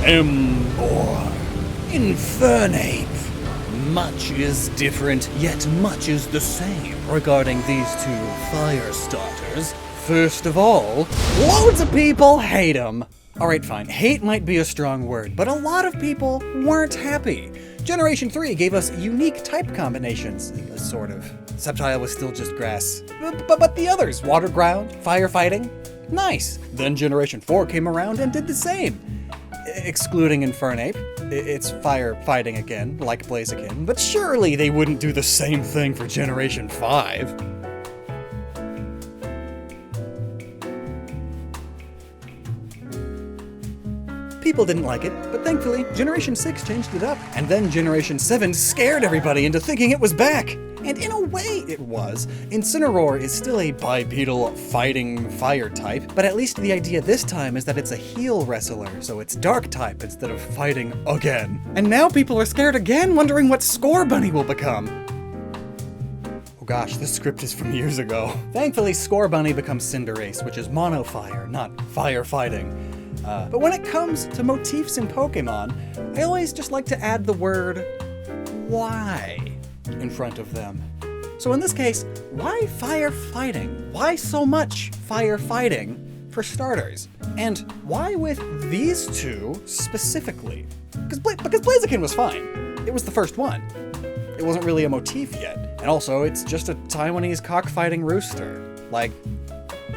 Emboar. Infernape. Much is different, yet much is the same regarding these two fire starters. First of all, loads of people hate them. Alright, fine. Hate might be a strong word, but a lot of people weren't happy. Generation 3 gave us unique type combinations, sort of. Sceptile was still just grass. But the others, water ground, firefighting, nice. Then Generation 4 came around and did the same. Excluding Infernape. It's firefighting again, like Blaziken, but surely they wouldn't do the same thing for Generation 5. People didn't like it, but thankfully, Generation 6 changed it up, and then Generation 7 scared everybody into thinking it was back. And in a way, it was. Incineroar is still a bipedal fighting fire type, but at least the idea this time is that it's a heal wrestler, so it's dark type instead of fighting again. And now people are scared again, wondering what Score Bunny will become. Oh gosh, this script is from years ago. Thankfully, Score Bunny becomes Cinderace, which is mono fire, not firefighting. But when it comes to motifs in Pokemon, I always just like to add the word why in front of them. So in this case, why firefighting? Why so much firefighting for starters? And why with these two specifically? Because Blaziken was fine. It was the first one. It wasn't really a motif yet. And also, it's just a Taiwanese cockfighting rooster. Like,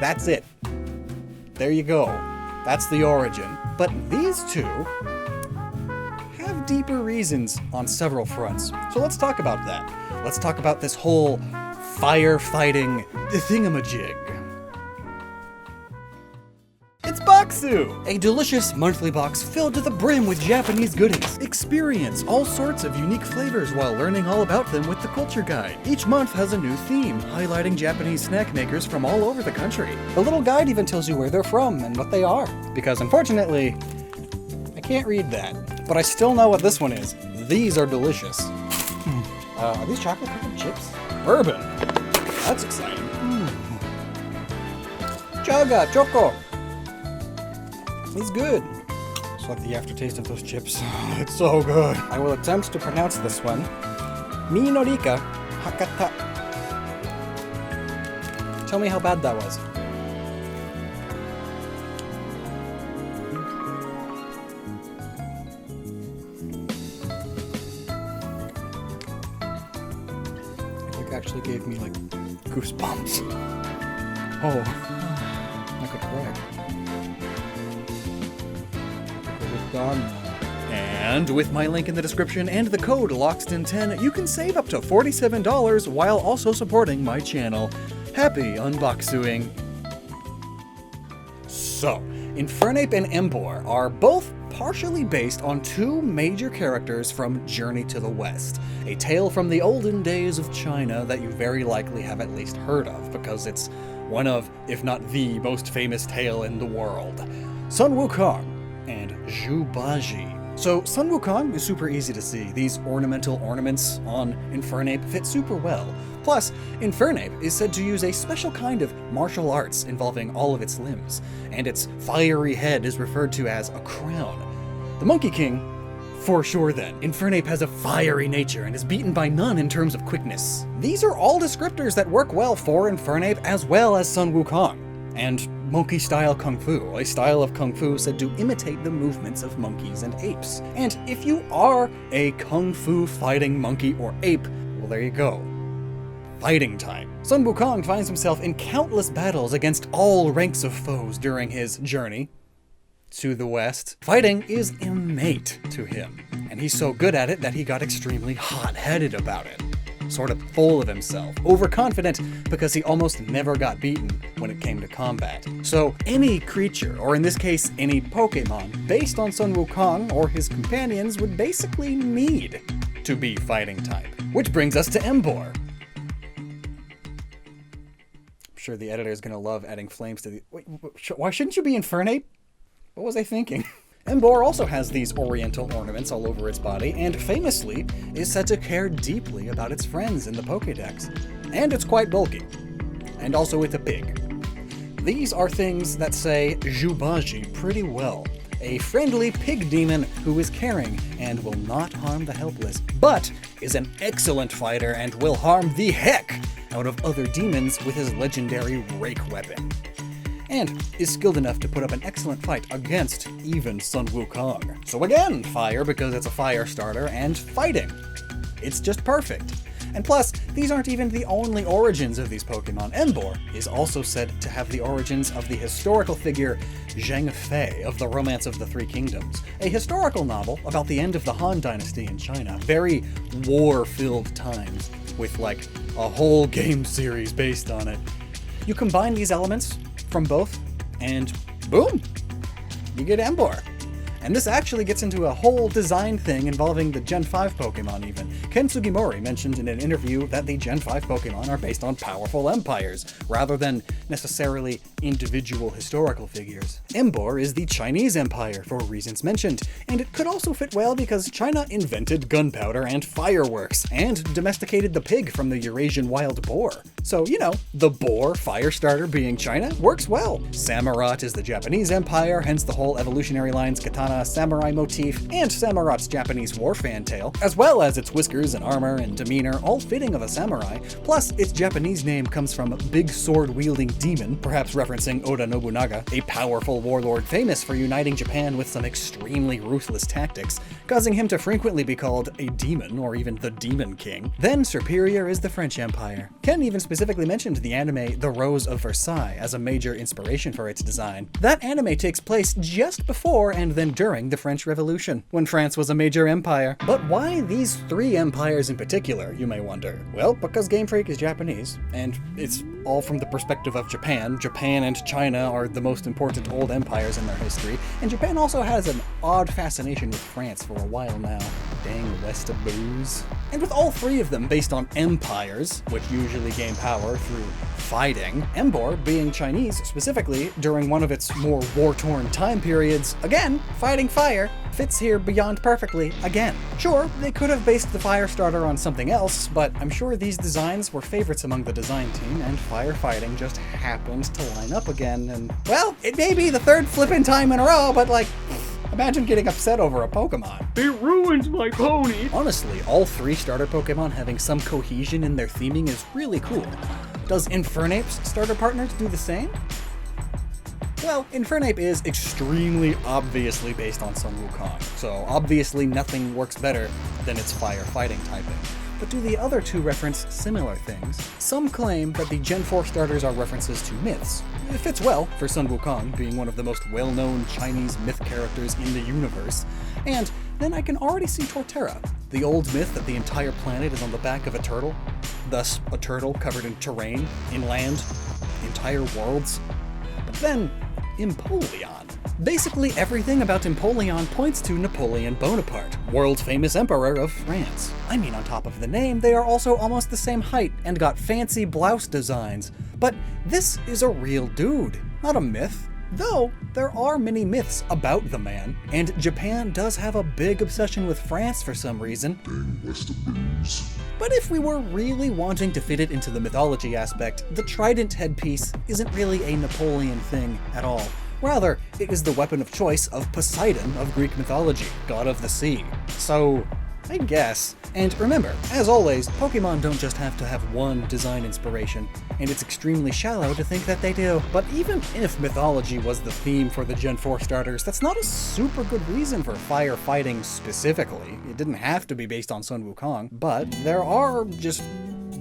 that's it. There you go. That's the origin. But these two have deeper reasons on several fronts. So let's talk about that. Let's talk about this whole firefighting thingamajig. It's Bokksu! A delicious monthly box filled to the brim with Japanese goodies. Experience all sorts of unique flavors while learning all about them with the Culture Guide. Each month has a new theme, highlighting Japanese snack makers from all over the country. The little guide even tells you where they're from and what they are. Because unfortunately, I can't read that. But I still know what this one is. These are delicious. Are these chocolate covered chips? Bourbon. That's exciting. Chaga, choco. It's good. It's like the aftertaste of those chips. It's so good. I will attempt to pronounce this one. Minorika Hakata. Tell me how bad that was. It actually gave me like goosebumps. Oh, I could cry. And with my link in the description and the code Lockstin10, you can save up to $47 while also supporting my channel. Happy unboxing! So, Infernape and Emboar are both partially based on two major characters from Journey to the West, a tale from the olden days of China that you very likely have at least heard of, because it's one of, if not the most famous tale in the world. Sun Wukong and Zhu Baji. So Sun Wukong is super easy to see. These ornamental ornaments on Infernape fit super well. Plus, Infernape is said to use a special kind of martial arts involving all of its limbs, and its fiery head is referred to as a crown. The Monkey King, for sure then. Infernape has a fiery nature and is beaten by none in terms of quickness. These are all descriptors that work well for Infernape as well as Sun Wukong. And monkey-style kung fu, a style of kung fu said to imitate the movements of monkeys and apes. And if you are a kung fu fighting monkey or ape, well, there you go. Fighting type. Sun Wukong finds himself in countless battles against all ranks of foes during his journey to the West. Fighting is innate to him, and he's so good at it that he got extremely hot-headed about it. Sort of full of himself, overconfident because he almost never got beaten when it came to combat. So any creature, or in this case any Pokemon, based on Sun Wukong or his companions would basically need to be fighting type. Which brings us to Emboar. I'm sure the editor is going to love adding flames to the... Wait, why shouldn't you be Infernape? What was I thinking? Emboar also has these oriental ornaments all over its body, and famously is said to care deeply about its friends in the Pokédex. And it's quite bulky. And also it's a pig. These are things that say Zhu Baji pretty well. a friendly pig demon who is caring and will not harm the helpless, but is an excellent fighter and will harm the heck out of other demons with his legendary rake weapon. And is skilled enough to put up an excellent fight against even Sun Wukong. So again, fire because it's a fire starter, and fighting. It's just perfect. And plus, these aren't even the only origins of these Pokemon. Emboar is also said to have the origins of the historical figure Zheng Fei of the Romance of the Three Kingdoms, a historical novel about the end of the Han Dynasty in China. Very war-filled times, with like a whole game series based on it. You combine these elements from both, and boom, you get Emboar. And this actually gets into a whole design thing involving the Gen 5 Pokemon even. Ken Sugimori mentioned in an interview that the Gen 5 Pokemon are based on powerful empires, rather than necessarily individual historical figures. Emboar is the Chinese empire for reasons mentioned, and it could also fit well because China invented gunpowder and fireworks, and domesticated the pig from the Eurasian wild boar. So, you know, the boar fire starter being China works well. Samurott is the Japanese empire, hence the whole evolutionary line's katana samurai motif, and Samurot's Japanese war fantail, as well as its whiskers and armor and demeanor, all fitting of a samurai. Plus, its Japanese name comes from big sword-wielding demon, perhaps referencing Oda Nobunaga, a powerful warlord famous for uniting Japan with some extremely ruthless tactics, causing him to frequently be called a demon or even the Demon King. Then superior is the French Empire. Ken even specifically mentioned the anime The Rose of Versailles as a major inspiration for its design. That anime takes place just before and then during the French Revolution, when France was a major empire. But why these three empires in particular, you may wonder? Well, because Game Freak is Japanese, and it's all from the perspective of Japan. Japan and China are the most important old empires in their history, and Japan also has an odd fascination with France for a while now. Dang Westaboos. And with all three of them based on empires, which usually gain power through fighting, Emboar, being Chinese specifically, during one of its more war-torn time periods, again, fighting fire, fits here beyond perfectly again. Sure, they could have based the fire starter on something else, but I'm sure these designs were favorites among the design team, and firefighting just happened to line up again, and, well, it may be the third flippin' time in a row, but like, imagine getting upset over a Pokemon. It ruins my pony! Honestly, all three starter Pokemon having some cohesion in their theming is really cool. Does Infernape's starter partners do the same? Well, Infernape is extremely obviously based on Sun Wukong, so obviously nothing works better than its fire-fighting typing. But do the other two reference similar things? Some claim that the Gen 4 starters are references to myths. It fits well for Sun Wukong being one of the most well-known Chinese myth characters in the universe. And then I can already see Torterra, the old myth that the entire planet is on the back of a turtle, thus a turtle covered in terrain, inland, entire worlds. But then, Empoleon. Basically everything about Empoleon points to Napoleon Bonaparte, world-famous emperor of France. I mean, on top of the name, they are also almost the same height and got fancy blouse designs. But this is a real dude, not a myth. Though, there are many myths about the man, and Japan does have a big obsession with France for some reason. But if we were really wanting to fit it into the mythology aspect, the trident headpiece isn't really a Napoleon thing at all. Rather, it is the weapon of choice of Poseidon of Greek mythology, god of the sea. So, I guess. And remember, as always, Pokemon don't just have to have one design inspiration, and it's extremely shallow to think that they do. But even if mythology was the theme for the Gen 4 starters, that's not a super good reason for firefighting specifically. It didn't have to be based on Sun Wukong, but there are just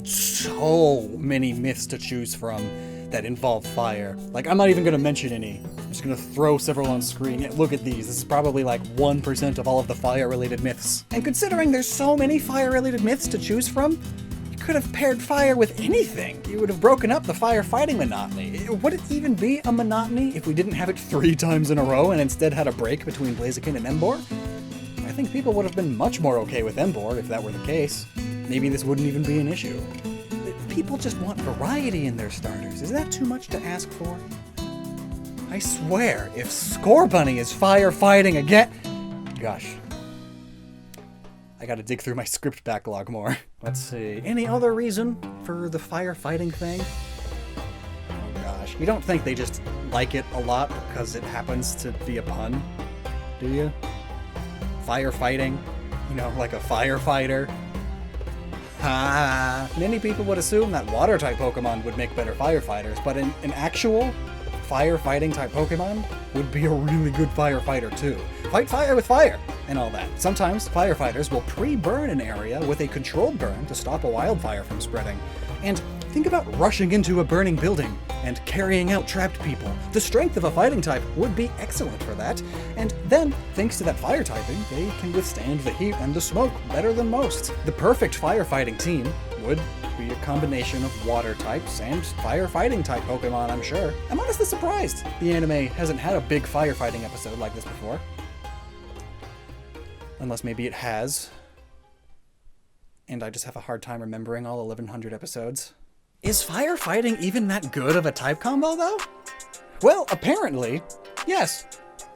so many myths to choose from that involve fire. Like, I'm not even gonna mention any. I'm just gonna throw several on screen. Yeah, look at these. This is probably like 1% of all of the fire-related myths. And considering there's so many fire-related myths to choose from, you could have paired fire with anything. You would have broken up the firefighting monotony. Would it even be a monotony if we didn't have it 3 times in a row and instead had a break between Blaziken and Emboar? I think people would have been much more okay with Emboar if that were the case. Maybe this wouldn't even be an issue. People just want variety in their starters. Is that too much to ask for? I swear, if Scorbunny is firefighting again... Gosh. I gotta dig through my script backlog more. Let's see. Any other reason for the firefighting thing? Oh gosh. You don't think they just like it a lot because it happens to be a pun? do you? Firefighting, you know, like a firefighter. Many people would assume that water-type Pokemon would make better firefighters, but an actual firefighting-type Pokemon would be a really good firefighter too. Fight fire with fire, and all that. Sometimes firefighters will pre-burn an area with a controlled burn to stop a wildfire from spreading. And think about rushing into a burning building and carrying out trapped people. The strength of a fighting type would be excellent for that, and then, thanks to that fire typing, they can withstand the heat and the smoke better than most. The perfect firefighting team would be a combination of water types and firefighting type Pokemon, I'm sure. I'm honestly surprised the anime hasn't had a big firefighting episode like this before. Unless maybe it has, and I just have a hard time remembering all 1100 episodes. Is firefighting even that good of a type combo, though? Well, apparently, yes.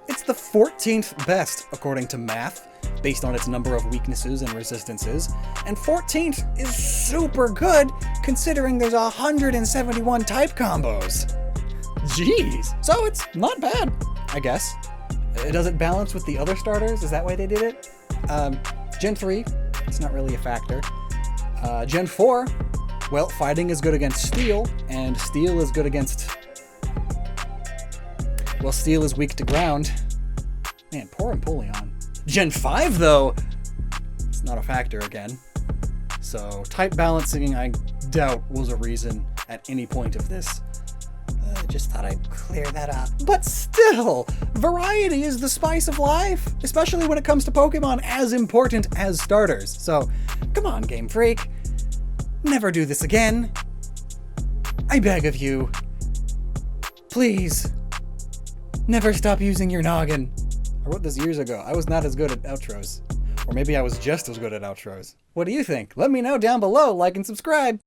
It's the 14th best, according to math, based on its number of weaknesses and resistances, and 14th is super good, considering there's 171 type combos. Jeez! So it's not bad, I guess. Does it balance with the other starters? Is that why they did it? Gen 3, it's not really a factor. Gen 4, well, fighting is good against steel, and steel is good against... well, steel is weak to ground. Man, poor Empoleon. Gen 5, though, it's not a factor again. So, type balancing, I doubt, was a reason at any point of this. Just thought I'd clear that up. But still, variety is the spice of life, especially when it comes to Pokemon as important as starters. So, come on, Game Freak. Never do this again. I beg of you. Please. Never stop using your noggin. I wrote this years ago. I was not as good at outros. Or maybe I was just as good at outros. What do you think? Let me know down below, like and subscribe.